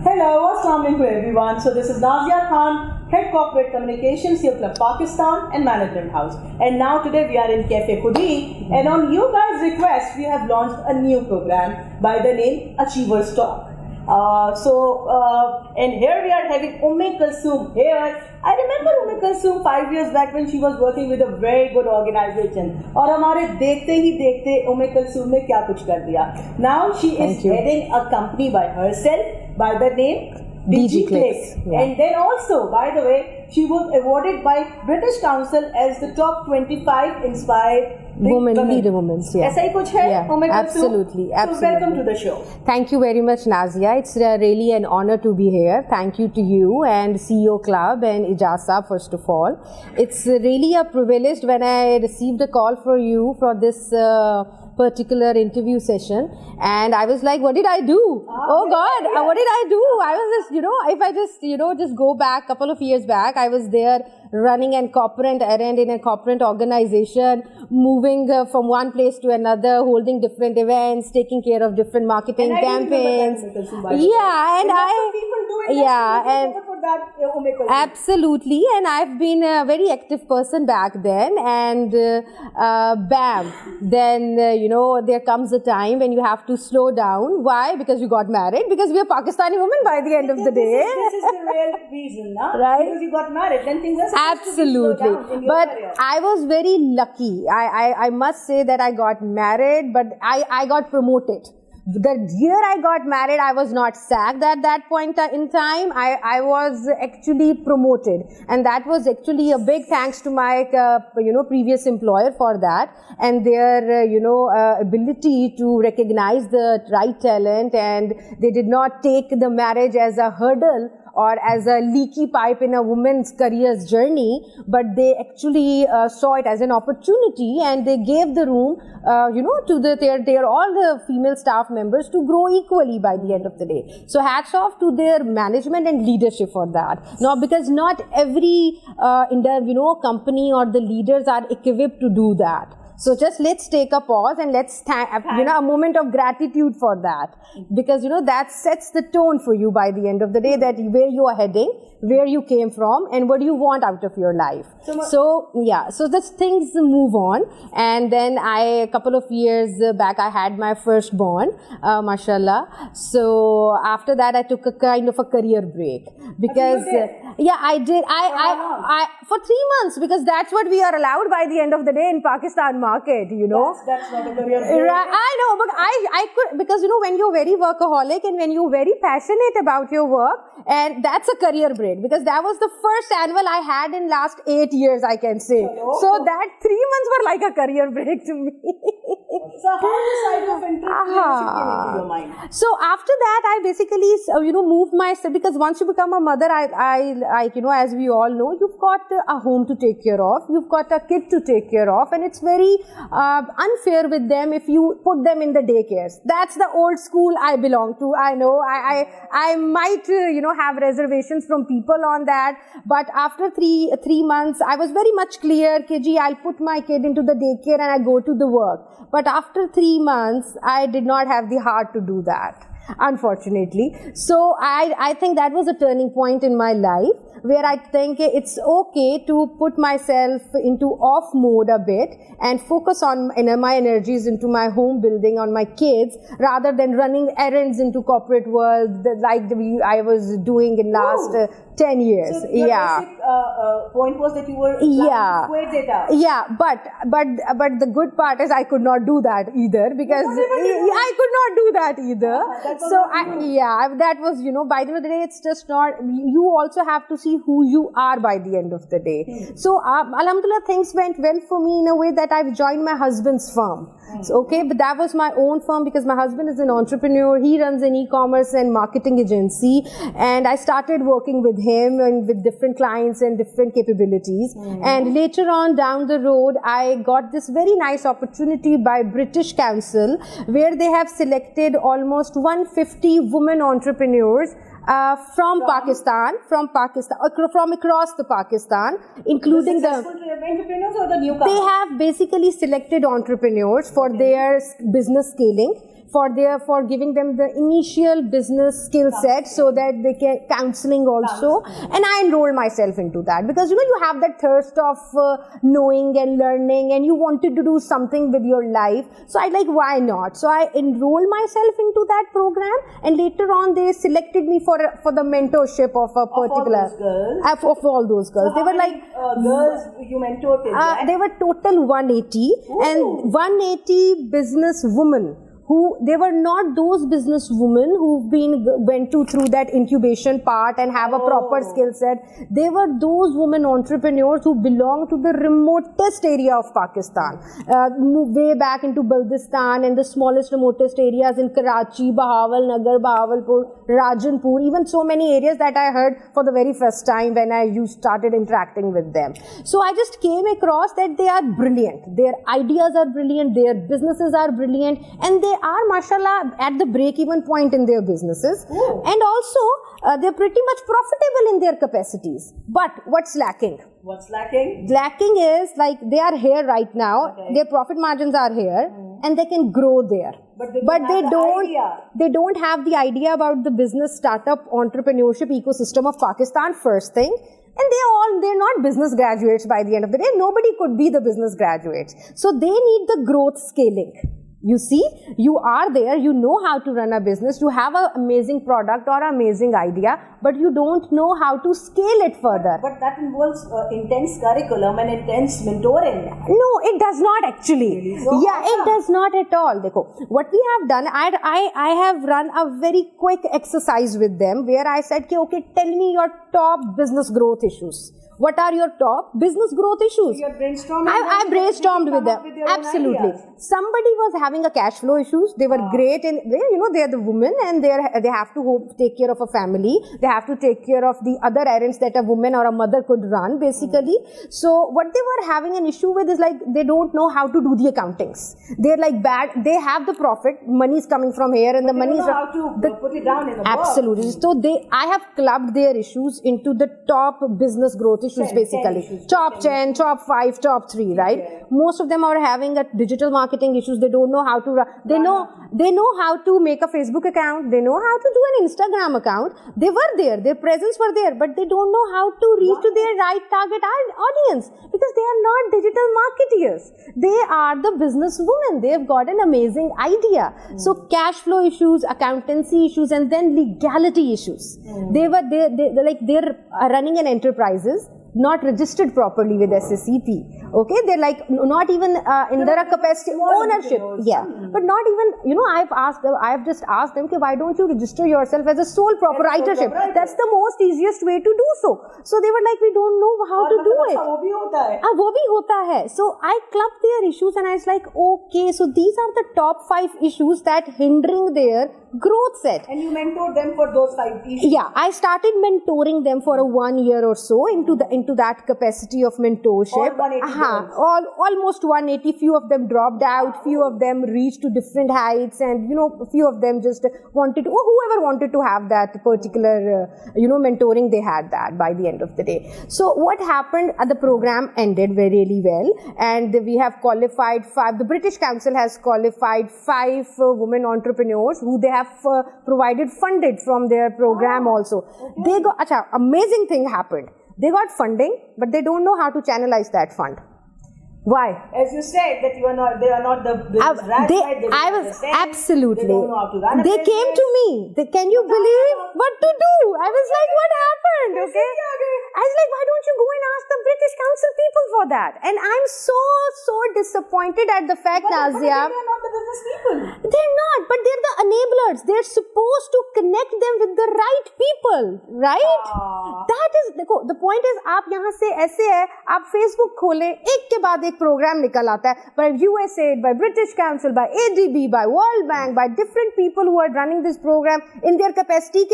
Hello, assalamu alaikum everyone. So this is Nazia Khan, Head Corporate Communications, Seal Club Pakistan and Management House. And now today we are in Café Khudi, and on you guys' request we have launched a new program by the name Achievers Talk. And here we are having Ume Kalsoom here. I remember Ume Kalsoom 5 years back when she was working with a very good organization. और हमारे देखते ही देखते Ume Kalsoom ने क्या कुछ कर दिया. Now she is heading a company by herself by the name Digiclicks. Yeah. And then also, by the way, she was awarded by British Council as the top 25 inspired leader women. Yeah. ऐसा ही कुछ है? Yeah, absolutely. So welcome to the show. Thank you very much, Nazia. It's really an honor to be here. Thank you to you and CEO Club and Ijasa, first of all. It's really a privilege when I received a call for you for this particular interview session, and I was like, what did I do? What did I do? I was just, if I just go back a couple of years back, I was there running a corporate errand in a corporate organization, moving from one place to another, holding different events, taking care of different marketing campaigns. Absolutely, and I've been a very active person back then, and bam, then there comes a time when you have to slow down. Why? Because you got married, because we are Pakistani women by the end of the day. This is the real reason, right? Because you got married, then things are absolutely. But career. I was very lucky. I must say that I got married, but I got promoted. The year I got married, I was not sacked at that point in time. I was actually promoted, and that was actually a big thanks to my previous employer for that, and their ability to recognize the right talent, and they did not take the marriage as a hurdle or as a leaky pipe in a woman's career's journey, but they actually saw it as an opportunity, and they gave the room, to their all the female staff members to grow equally by the end of the day. So hats off to their management and leadership for that. Now, because not every company or the leaders are equipped to do that. So just let's take a pause and let's a moment of gratitude for that, because that sets the tone for you by the end of the day, that where you are heading, where you came from, and what do you want out of your life. So these things move on, and then a couple of years back I had my firstborn, mashallah. So after that I took a kind of a career break, because I did. I for 3 months, because that's what we are allowed by the end of the day in Pakistan market, That's not a career break. I know, but I could, because when you're very workaholic and when you're very passionate about your work, and that's a career break, because that was the first annual I had in last 8 years, I can say. So that 3 months were like a career break to me. So how side of entrepreneurship came into your mind? So after that, I basically moved myself, because once you become a mother, I as we all know, you've got a home to take care of, you've got a kid to take care of, and it's very unfair with them if you put them in the daycares. That's the old school I belong to. I know I might have reservations from people on that, but after three months I was very much clear, KG, I'll put my kid into the daycare and I go to the work. But after 3 months I did not have the heart to do that, unfortunately. So I think that was a turning point in my life, where I think it's okay to put myself into off mode a bit and focus on my energies into my home building, on my kids, rather than running errands into corporate world like I was doing in last 10 years. So your basic point was that you were planning to quit it out. Yeah, but the good part is I could not do that either, because I could not do that either. That was by the end of the day, it's just not. You also have to see who you are by the end of the day. So alhamdulillah, things went well for me in a way that I've joined my husband's firm. So, but that was my own firm, because my husband is an entrepreneur. He runs an e-commerce and marketing agency, and I started working with him and with different clients and different capabilities. And later on down the road, I got this very nice opportunity by British Council, where they have selected almost 150 women entrepreneurs from Pakistan, from across the Pakistan, including the entrepreneurs or the newcomers. They have basically selected entrepreneurs for their business scaling, for giving them the initial business skill set so that they can counseling also. And I enrolled myself into that because you have that thirst of knowing and learning, and you wanted to do something with your life. So I like, why not? So I enrolled myself into that program, and later on they selected me for the mentorship of a particular of all those girls. So they were like girls you mentored them. They were total 180. Ooh. And 180 business women who, they were not those business women who've went through that incubation part and have a proper skill set. They were those women entrepreneurs who belong to the remotest area of Pakistan, moved way back into Baltistan and the smallest remotest areas in Karachi, Bahawalnagar, Bahawalpur, Rajanpur, even so many areas that I heard for the very first time when I started interacting with them. So I just came across that they are brilliant. Their ideas are brilliant, their businesses are brilliant, and they are, mashallah, at the break-even point in their businesses. Ooh. And also they're pretty much profitable in their capacities. But what's lacking? What's lacking? Lacking is, like, they are here right now, their profit margins are here, and they can grow there. But they don't have the idea about the business startup entrepreneurship ecosystem of Pakistan, first thing. And they're not business graduates by the end of the day. Nobody could be the business graduates. So they need the growth scaling. You see, you are there, you know how to run a business, you have an amazing product or amazing idea, but you don't know how to scale it further. But that involves intense curriculum and intense mentoring. No, it does not actually. Really? So it does not at all. Dekho, what we have done, I have run a very quick exercise with them where I said, okay, tell me your top business growth issues. What are your top business growth issues? So you're brainstorming. I brainstormed with them. Absolutely. Somebody was having a cash flow issues. They were great in, they are the women and they have to take care of a family. They have to take care of the other errands that a woman or a mother could run, basically. So what they were having an issue with is, like, they don't know how to do the accountings. They're like bad. They have the profit. Money is coming from here, and the money is how to put it down in a box. Absolutely. So I have clubbed their issues into the top business growth issues, basically. Top 10, top 5, top 3, right? Okay. Most of them are having a digital marketing issues. They don't know how to they know how to make a Facebook account. They know how to do an Instagram account. They were there. Their presence were there, but they don't know how to reach to their right target audience because they are not digital marketeers. They are the business women. They've got an amazing idea. So cash flow issues, accountancy issues, and then legality issues. They're running an enterprises, not registered properly with SSCP. Okay, they're like not even in their capacity ownership. Yeah, but not even, I've just asked them, why don't you register yourself as a sole proprietorship? That's the most easiest way to do so. So they were like, we don't know how to do it. वो भी होता है. So I clubbed their issues and I was like, okay, so these are the top 5 issues that hindering their growth set. And you mentored them for those 5 issues? Yeah, I started mentoring them for 1 year or so into that capacity of mentorship. Almost 180. Few of them dropped out, few of them reached to different heights, and few of them just wanted to, whoever wanted to have that particular mentoring, they had that by the end of the day. So what happened, the program ended really well, and we have qualified 5, the British Council has qualified 5 women entrepreneurs who they have provided funded from their program also. Okay. They got, amazing thing happened. They got funding, but they don't know how to channelize that fund. Why? As you said, that they are not the business graduate. Absolutely. They don't know how to run a business. Came to me. Can you believe what to do? I was like, what happened? Okay. I was like, why don't you go and ask the British Council people for that? And I'm so disappointed at the fact, Nazia. But they're not the business people. They're not, but they're the enablers. They're supposed to connect them with the right people, right? That is, the point is, आप यहाँ से ऐसे है, आप Facebook खोलें, एक के बाद एक program निकल आता है, by USAID, by British Council, by ADB, by World Bank, by different people who are running this program in their capacity.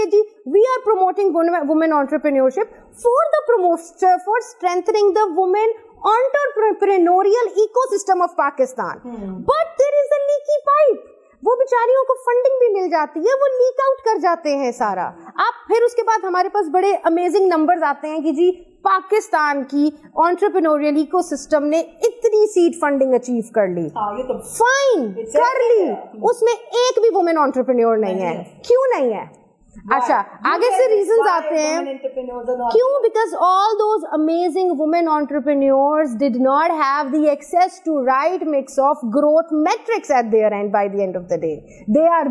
We are promoting women entrepreneurship for strengthening the women entrepreneurial ecosystem of Pakistan. But there is a leaky pipe. वो बेचारियों को funding भी मिल जाती है, वो leak out कर जाते हैं सारा. आप फिर उसके बाद हमारे पास बड़े अमेजिंग नंबर्स आते हैं कि जी पाकिस्तान की एंटरप्रेन्योरियल इकोसिस्टम ने इतनी सीड फंडिंग अचीव कर ली, फाइन कर ली, उसमें एक भी वुमेन एंटरप्रेन्योर नहीं है. क्यों नहीं है? अच्छा, आगे से रीजंस आते हैं क्यों. Because all those amazing women entrepreneurs did not have the access to right mix of growth metrics at their end by the end of the day. They are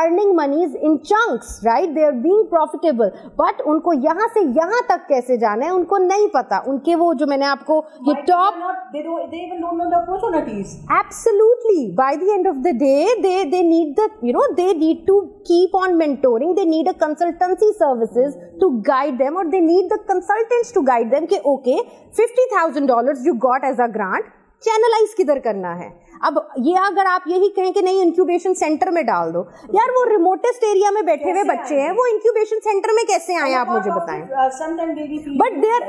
earning moneys in chunks, right, they are being profitable, but उनको यहाँ से यहाँ तक कैसे जाना है उनको नहीं पता. उनके वो जो मैंने आपको ये top, absolutely, bye the end of the day they need the, they need to keep on mentoring. They need a consultancy services to guide them, or they need the consultants to guide them कि okay, $50,000 you got as a grant, channelize किधर करना है. अब ये अगर आप यही कहें कि नहीं इंक्यूबेशन सेंटर में डाल दो, यार वो रिमोटेस्ट एरिया में बैठे हुए बच्चे हैं, वो इंक्यूबेशन सेंटर में कैसे आए आप मुझे बताएं. बट दे आर,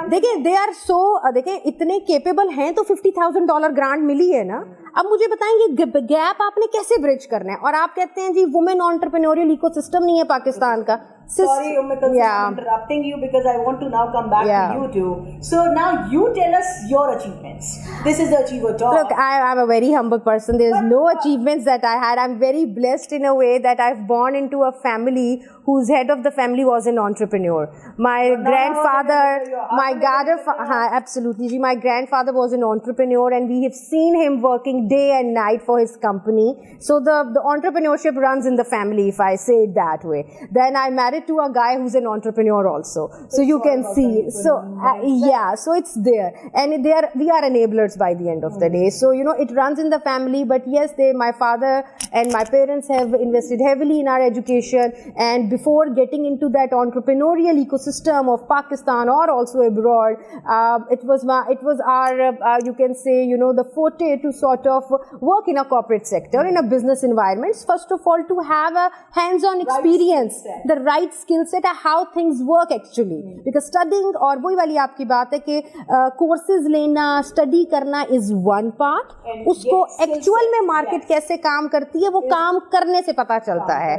देखिए दे आर सो, देखिए इतने केपेबल हैं तो $50,000 ग्रांट मिली है ना. अब मुझे बताएं ये गैप आपने कैसे ब्रिज करना है. और आप कहते हैं जी वुमेन एंटरप्रेन्योरियल इकोसिस्टम नहीं है पाकिस्तान का. Sorry, Ume Kalsoom, I'm interrupting you because I want to now come back to you two. So now you tell us your achievements. This is the achiever talk. Look, I'm a very humble person. There is no achievements that I had. I'm very blessed in a way that I've born into a family whose head of the family was an entrepreneur. My grandfather, absolutely. My grandfather was an entrepreneur, and we have seen him working day and night for his company. So the entrepreneurship runs in the family, if I say it that way. Then I married to a guy who's an entrepreneur also, so you can see. So so it's there, and we are enablers by the end of the day. So it runs in the family. But yes, my father and my parents have invested heavily in our education, and before getting into that entrepreneurial ecosystem of Pakistan or also abroad, it was our you can say the forte to sort of work in a corporate sector, in a business environment. First of all, to have a hands-on experience, the right skill set है how things work actually. Because studying, और वही वाली आपकी बात है कि courses लेना, study करना is one part, उसको actual में market कैसे काम करती है वो काम करने से पता चलता है.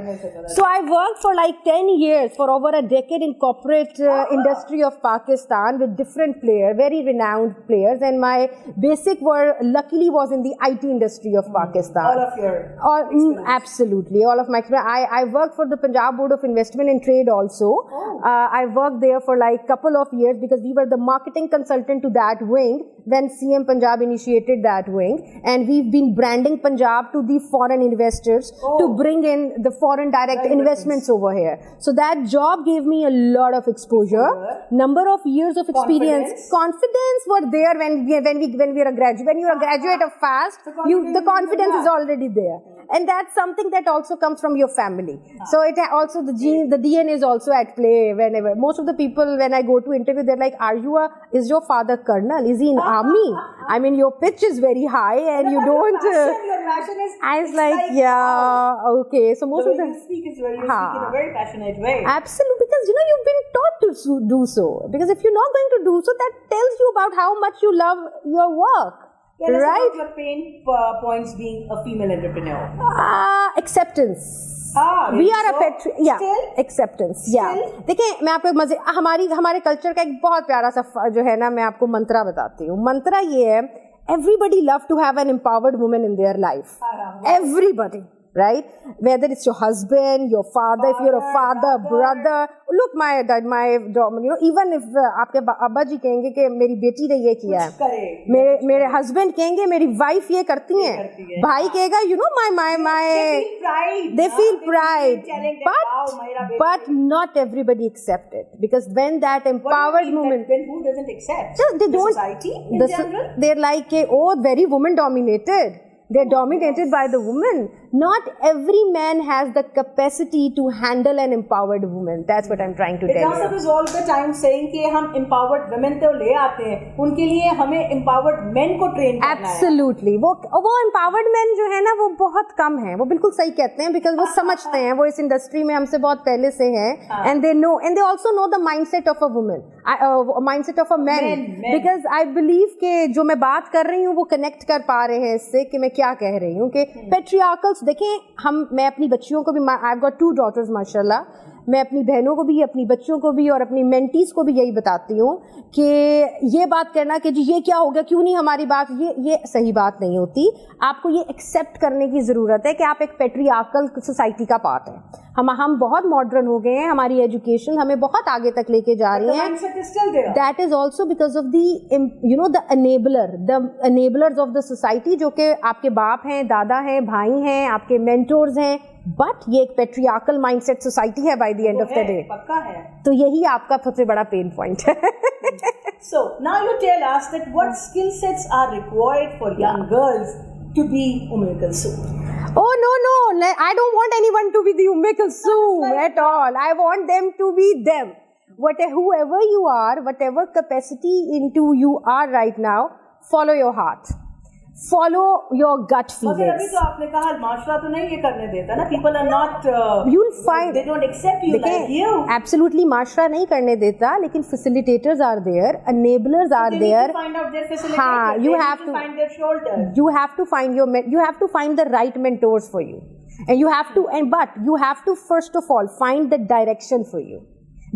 So I worked for like 10 years, for over a decade in corporate industry of Pakistan with different players, very renowned players, and my basic work luckily was in the IT industry of Pakistan. All of your absolutely, all of my experience. I worked for the Punjab Board of Investment and Trade also. I worked there for like couple of years because we were the marketing consultant to that wing when CM Punjab initiated that wing, and we've been branding Punjab to the foreign investors to bring in the foreign direct investments over here. So that job gave me a lot of exposure, number of years of experience. Confidence were there when we are a graduate. When you are a graduate of fast, the confidence is already there, and that's something that also comes from your family. So it also the DNA is also at play. Whenever most of the people, when I go to interview, they're like, is your father colonel? Is he in army? I mean, your pitch is very high and you don't. Your passion is. I was like, yeah, okay. So most of the you speak is you speak in a very passionate way. Absolutely, because you've been taught to do so. Because if you're not going to do so, that tells you about how much you love your work. Tell us right? about your pain points being a female entrepreneur. Acceptance. We are acceptance. देखिए मैं आपको हमारे culture का एक बहुत प्यारा सा जो है ना मैं आपको मंत्रा बताती हूँ. मंत्रा ये है, everybody love to have an empowered woman in their life. Everybody. Right? Whether it's your husband, your father, if you're a father, brother. Look, my even if आपके अब्बा जी कहेंगे कि मेरी बेटी ने ये किया है, मेरे husband कहेंगे मेरी wife ये करती हैं, भाई कहेगा they feel pride, but not everybody accept it, because when that empowered woman, then who doesn't accept? They don't. Society in general? They're like, very woman dominated. They're dominated by the woman. Not every man has the capacity to handle an empowered woman. That's what I'm trying to tell you. It is all the time saying कि हम empowered women तो ले आते हैं, उनके लिए हमें empowered men को train करना है. Absolutely. वो empowered men जो है ना वो बहुत कम हैं. वो बिल्कुल सही कहते हैं, because वो समझते हैं, वो इस industry में हमसे बहुत पहले से हैं, and they know, and they also know the mindset of a woman, mindset of a man. Because I believe कि जो मैं बात कर रही हूँ वो connect कर पा रहे हैं इससे कि मैं क्या कह रही हूँ कि patriarchal. देखें मैं अपनी बच्चियों को भी, I've got 2 daughters माशाल्लाह, मैं अपनी बहनों को भी, अपनी बच्चों को भी और अपनी मेंटीज को भी यही बताती हूँ कि ये बात करना कि जी ये क्या हो गया, क्यों नहीं हमारी बात, ये सही बात नहीं होती. आपको ये एक्सेप्ट करने की ज़रूरत है कि आप एक पेट्रियार्कल सोसाइटी का पार्ट हैं. हम बहुत मॉडर्न हो गए हैं, हमारी एजुकेशन हमें बहुत आगे तक लेके जा रही है. That is also because of the enablers of the society, जो कि आपके बाप हैं, दादा हैं, भाई हैं, आपके मेंटोर्स हैं. बट ये एक पेट्रियार्कल माइंडसेट सोसाइटी है bye the end of the day. पक्का है. तो यही आपका सबसे बड़ा पेन पॉइंट है. So now you tell us that what skill sets are required for young girls to be Ume Kalsoom. Oh no, I don't want anyone to be the Ume Kalsoom at all. I want them to be them. Whoever you are, whatever capacity into you are right now, follow your heart. Follow your gut feelings. मगर अभी तो आपने कहा माशरा तो नहीं ये करने देता ना. People are not. You'll find they don't accept you like you. Absolutely, माशरा नहीं करने देता, लेकिन facilitators are there, enablers are they there. Need to find out their facilitators. हाँ, you have to find their shoulders. You have to find the right mentors for you, and you have to first of all find the direction for you.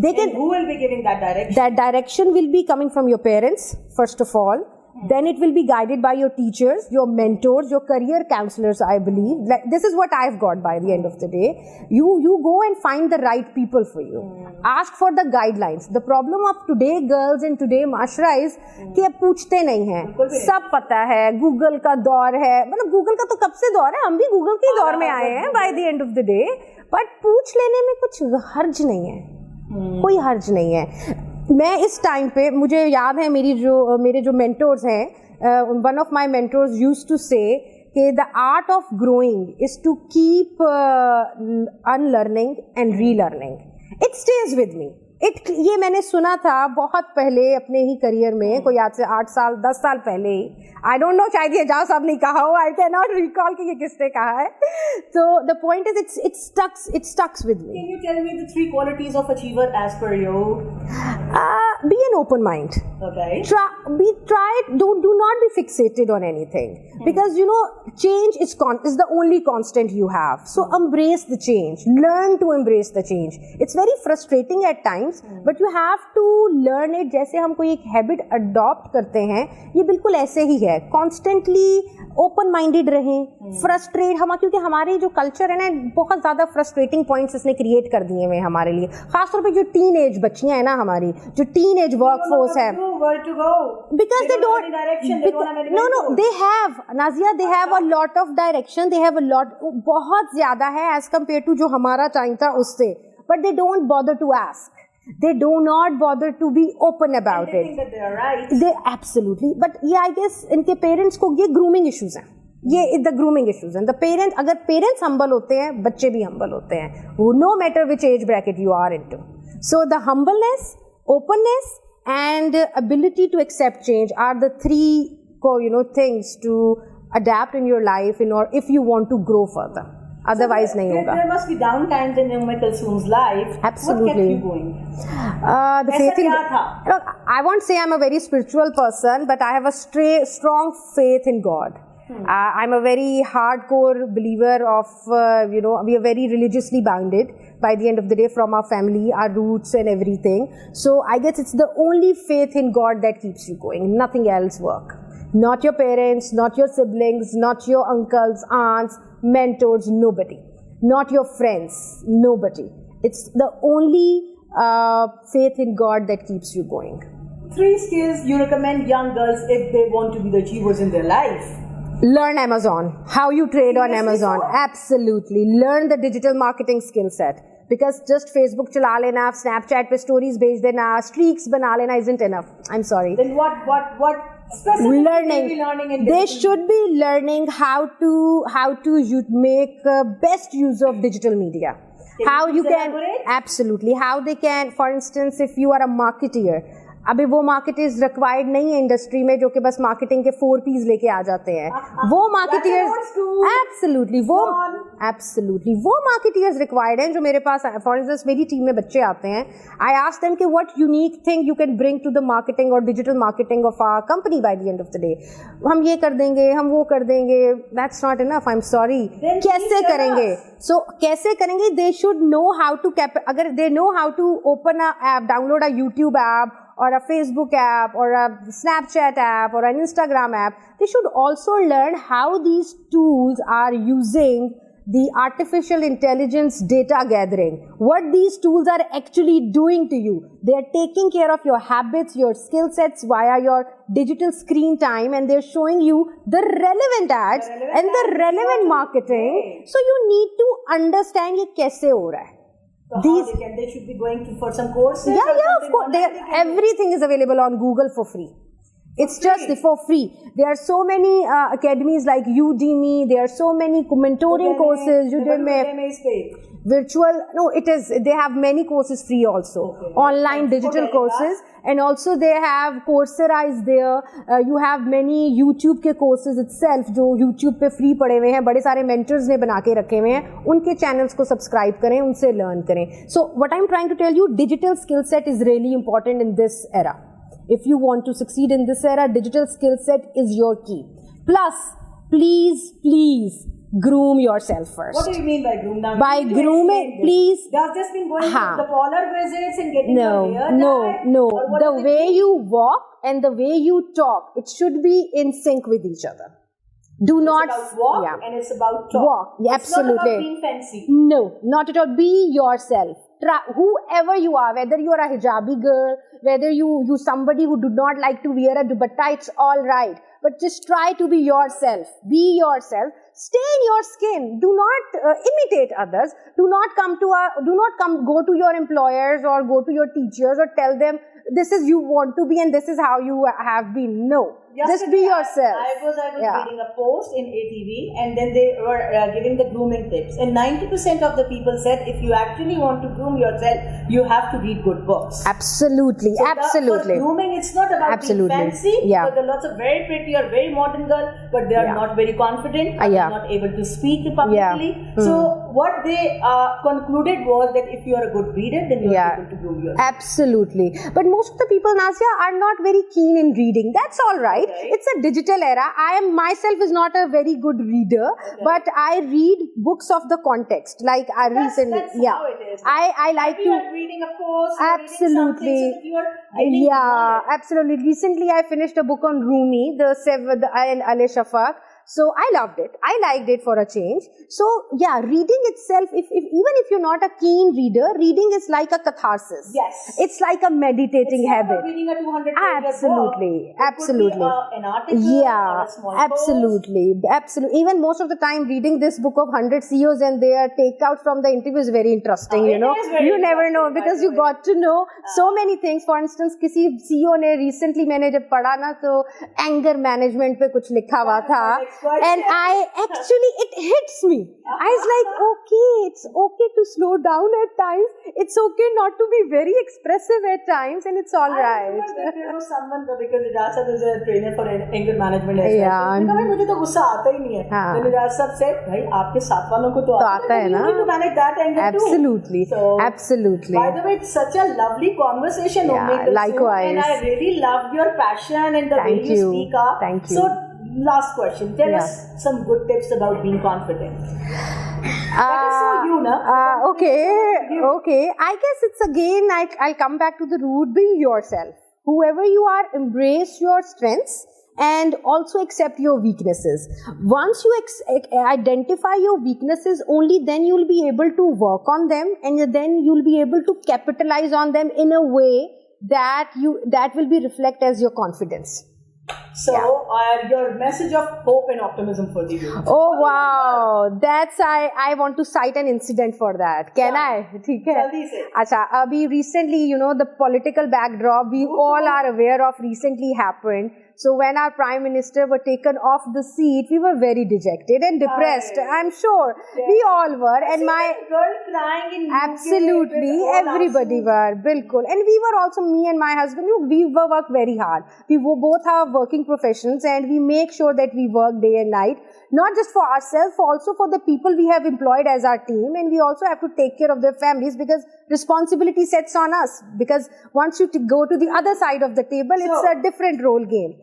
Who will be giving that direction? That direction will be coming from your parents first of all. Then it will be guided by your teachers, your mentors, your career counselors, I believe. Like, this is what I've got by the end of the day. You go and find the right people for you. Ask for the guidelines. The problem of today girls and today mashra is कि अब पूछते नहीं हैं. सब पता है, Google का दौर है. मतलब गूगल का तो कब से दौर है, हम भी गूगल के दौर में आए हैं by the end of the day. But पूछ लेने में कुछ हर्ज नहीं है. कोई हर्ज नहीं है. मैं इस टाइम पे, मुझे याद है मेरे जो मेंटोर्स हैं, one of my mentors used to say कि the art of growing is to keep unlearning and relearning. It stays with me. ये मैंने सुना था बहुत पहले अपने ही करियर में, कोई आज से 8 साल 10 साल पहले ही. आई डोंट नो, शायद ये जाओ साहब ने कहा हो, आई कैन नॉट रिकॉल कि ये किसने कहा है. So the point is it stucks with me. Can you tell me the 3 qualities of achiever as per you? Be an open mind. Okay. Do not be fixated on anything, because change is the only constant you have. So embrace the change. Learn to embrace the change. It's very frustrating at times, but you have to learn it. जैसे हम कोई एक habit adopt करते हैं, ये बिल्कुल ऐसे ही है. कॉन्स्टेंटली ओपन माइंडेड रहें. फ्रस्ट्रेट क्योंकि हमारे जो कल्चर है ना, बहुत ज्यादा फ्रस्ट्रेटिंग पॉइंट्स इसने क्रिएट कर दिए हुए हमारे लिए, खासतौर पे जो टीन एज बच्चियां हैं ना, हमारी जो टीन एज वर्क फोर्स है, because they don't they have Nazia, they have a lot of direction, they have a lot, बहुत ज्यादा है as compared to जो हमारा टाइम था उससे, but they don't bother to ask. They do not bother to be open about it. They think that they are right. They absolutely. But yeah, I guess इनके parents को ये grooming issues हैं. ये the grooming issues हैं. The parents, अगर parents humble होते हैं, बच्चे भी humble होते हैं. No matter which age bracket you are into. So the humbleness, openness, and ability to accept change are the 3 things to adapt in your life if you want to grow further. Otherwise नहीं होगा. There must be down times in Ume Kalsoom's life. Absolutely. What kept you going? The faith in. Look, I won't say I'm a very spiritual person, but I have a strong faith in God. I'm a very hardcore believer of, we are very religiously bounded by the end of the day from our family, our roots and everything. So I guess it's the only faith in God that keeps you going. Nothing else works. Not your parents, not your siblings, not your uncles, aunts, mentors, nobody. Not your friends, nobody. It's the only faith in God that keeps you going. 3 skills you recommend young girls if they want to be the achievers in their life. Learn Amazon. How you trade on Amazon. Absolutely. Learn the digital marketing skill set. Because just Facebook चला लेना, Snapchat पे stories भेज देना, streaks बना लेना isn't enough. I'm sorry. Then what learning. They should be learning how to make best use of digital media. How you can absolutely, how they can, for instance, if you are a marketeer, अभी वो marketers required नहीं है industry में जो कि बस marketing के 4 Ps लेके आ जाते हैं. वो मार्केटर्स एब्सोल्युटली वो मार्केटर्स रिक्वायर्ड हैं जो मेरे पास, फॉर इंस्टेंस मेरी टीम में बच्चे आते हैं. आई आस्क देम कि what unique thing you can bring to the marketing और digital marketing of our company by the end of the day. हम ये कर देंगे, हम वो कर देंगे, that's not enough. I am sorry. कैसे करेंगे? सो कैसे करेंगे? They should know how to अगर they know how to open a app, download a YouTube app or a Facebook app or a Snapchat app or an Instagram app, they should also learn how these tools are using the artificial intelligence data gathering, what these tools are actually doing to you. They are taking care of your habits, your skill sets via your digital screen time, and they're showing you the relevant ads and the relevant marketing. So you need to understand ये कैसे हो रहा है. So they should be going for some courses. Yeah, of course. Everything is available on Google for free. It's just for free. There are so many academies like Udemy. There are so many mentoring courses. Udemy is paid. Virtual. No, it is. They have many courses free also. Okay. Online digital courses. And also they have Coursera is there. You have many YouTube के courses itself जो YouTube पे free पड़े हुए हैं. बड़े सारे mentors ने बना के रखे हुए हैं. उनके channels को subscribe करें, उनसे learn करें. So what I'm trying to tell you, digital skill set is really important in this era. If you want to succeed in this era, digital skill set is your key. Plus, please groom yourself first. What do you mean by groom? Now, by grooming, please. That's just been going to the parlor visits and getting your hair done. No. The way you walk and the way you talk, it should be in sync with each other. Do not about walk and it's about talk. Walk, yeah, absolutely. It's not about being fancy. No, not at all. Be yourself. Whoever you are, whether you are a hijabi girl, whether you somebody who do not like to wear a dupatta, it's all right. But just try to be yourself. Be yourself. Stay in your skin. Do not imitate others. Do not go to your employers or go to your teachers or tell them this is you want to be and this is how you have been. No. Just be yourself. I was reading a post in ATV and then they were giving the grooming tips. And 90% of the people said if you actually want to groom yourself, you have to read good books. Absolutely. So for grooming, it's not about being fancy. Yeah. But there are lots of very pretty or very modern girls, but they are not very confident. They are not able to speak publicly. Yeah. So what they concluded was that if you are a good reader, then you are able to groom yourself. Absolutely. But most of the people, Nasia, are not very keen in reading. That's all right. Okay. It's a digital era. I am myself is not a very good reader, but I read books of the context. Like I recently, that's how it is. I like to reading a post. Absolutely. Absolutely. Recently, I finished a book on Rumi, the and Ali Shafaq. So I loved it. I liked it for a change. So reading itself, even if you're not a keen reader, reading is like a catharsis. Yes. It's like a meditating habit. It's reading a 200-page Absolutely. book. Absolutely. An article or a small absolutely. post. Absolutely. Even most of the time reading this book of 100 CEOs and their takeout from the interview is very interesting, you know. You never know because you got to know so many things. For instance, किसी CEO ने recently मैंने जब पढ़ा ना तो anger management पे कुछ लिखा हुआ था. And it hits me. I was like, okay, it's okay to slow down at times. It's okay not to be very expressive at times, and it's all right. I remember that there was someone, because Ijaz is a trainer for anger management as well. So, मुझे तो गुस्सा आता ही नहीं है. Then Ijaz said, भाई आपके साथ वालों को तो आता है ना. You need to manage that anger too. Absolutely. So, absolutely. By the way, it's such a lovely conversation. Likewise. And I really loved your passion and the way you speak up. Thank you. So, last question. Tell us some good tips about being confident. That is so you, na? Okay. I guess it's again, I'll come back to the root. Be yourself. Whoever you are, embrace your strengths and also accept your weaknesses. Once you identify your weaknesses, only then you'll be able to work on them and then you'll be able to capitalize on them in a way that will be reflect as your confidence. So, your message of hope and optimism for the youth. Oh wow, I want to cite an incident for that. Can I? ठीक है. जल्दी से. अच्छा, अभी recently, the political backdrop we all are aware of recently happened. So when our Prime Minister were taken off the seat, we were very dejected and depressed. I'm sure we all were. And my girl crying in absolutely everybody were, bilkul. And we were also, me and my husband, we work very hard. We both have working professions, and we make sure that we work day and night, not just for ourselves, also for the people we have employed as our team, and we also have to take care of their families, because responsibility sets on us, because once you go to the other side of the table, it's a different role game.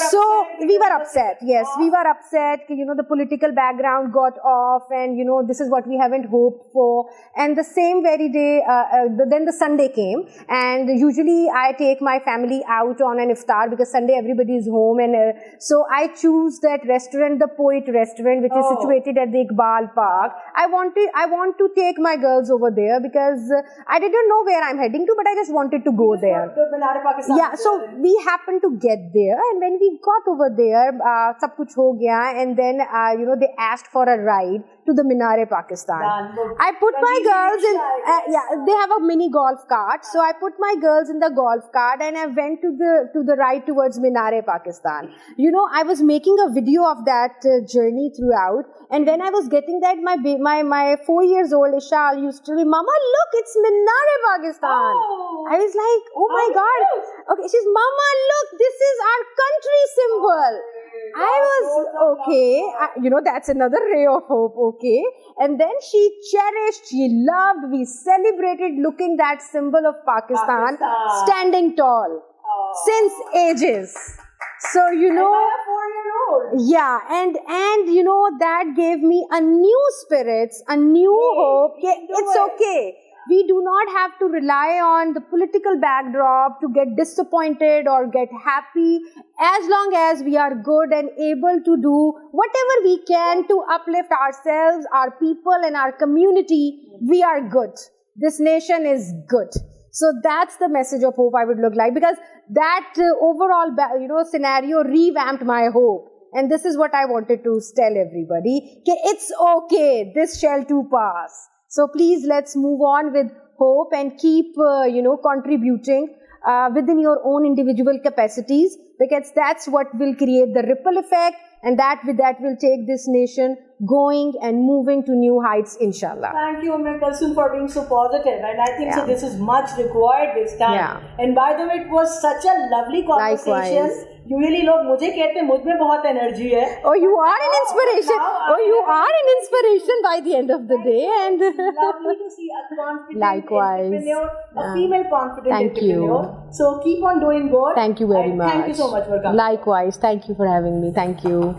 So we were upset. Yes, we were upset. The political background got off, and this is what we haven't hoped for. And the same very day, then the Sunday came, and usually I take my family out on an iftar, because Sunday everybody is home, and so I choose that restaurant, the Poet restaurant, which is situated at the Iqbal Park. I want to take my girls over there, because I didn't know where I'm heading to, but I just wanted to go there. Yeah, so we happened to get there, and when we got over there, sab kuch ho gaya, and then they asked for a ride to the Minar-e-Pakistan. I put my girls in, they have a mini golf cart, so I put my girls in the golf cart, and I went to the ride towards Minar-e-Pakistan. I was making a video of that journey throughout, and when I was getting that, my 4 years old Isha used to be, Mama, look, it's Minar-e-Pakistan. I was like, oh my God. Okay, she's, Mama, look, this is our country symbol. I was, okay, that's another ray of hope, okay. And then she cherished, she loved, we celebrated looking that symbol of Pakistan standing tall since ages. So, 4-year-old. Yeah, and that gave me a new spirit, a new hope. It's okay. We do not have to rely on the political backdrop to get disappointed or get happy. As long as we are good and able to do whatever we can to uplift ourselves, our people, and our community, we are good. This nation is good. So that's the message of hope I would look like, because that overall scenario revamped my hope. And this is what I wanted to tell everybody. It's okay. This shall too pass. So please, let's move on with hope and keep, contributing within your own individual capacities, because that's what will create the ripple effect, and that will take this nation going and moving to new heights, inshallah. Thank you, Ume Kalsoom, for being so positive, and I think so this is much required this time. Yeah. And by the way, it was such a lovely conversation. Likewise. Usually लोग मुझे कहते हैं मुझ में बहुत energy है. Oh, you are an inspiration. You are an inspiration by the end of the day. And lovely to see a confident Likewise. entrepreneur, a female confident Thank you. entrepreneur. So keep on doing good. Thank you very much. Thank you so much for coming. Likewise. Thank you for having me. Thank you.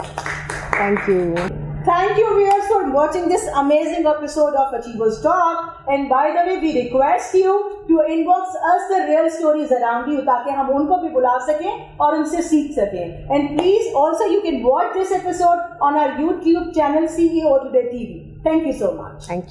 Thank you. Thank you, viewers, for watching this amazing episode of Achievers Talk. And by the way, we request you to inbox us the real stories around you, ताकि हम उनको भी बुला सकें और उनसे सीख सकें. And please, also you can watch this episode on our YouTube channel CEO Today TV. Thank you so much. Thank you.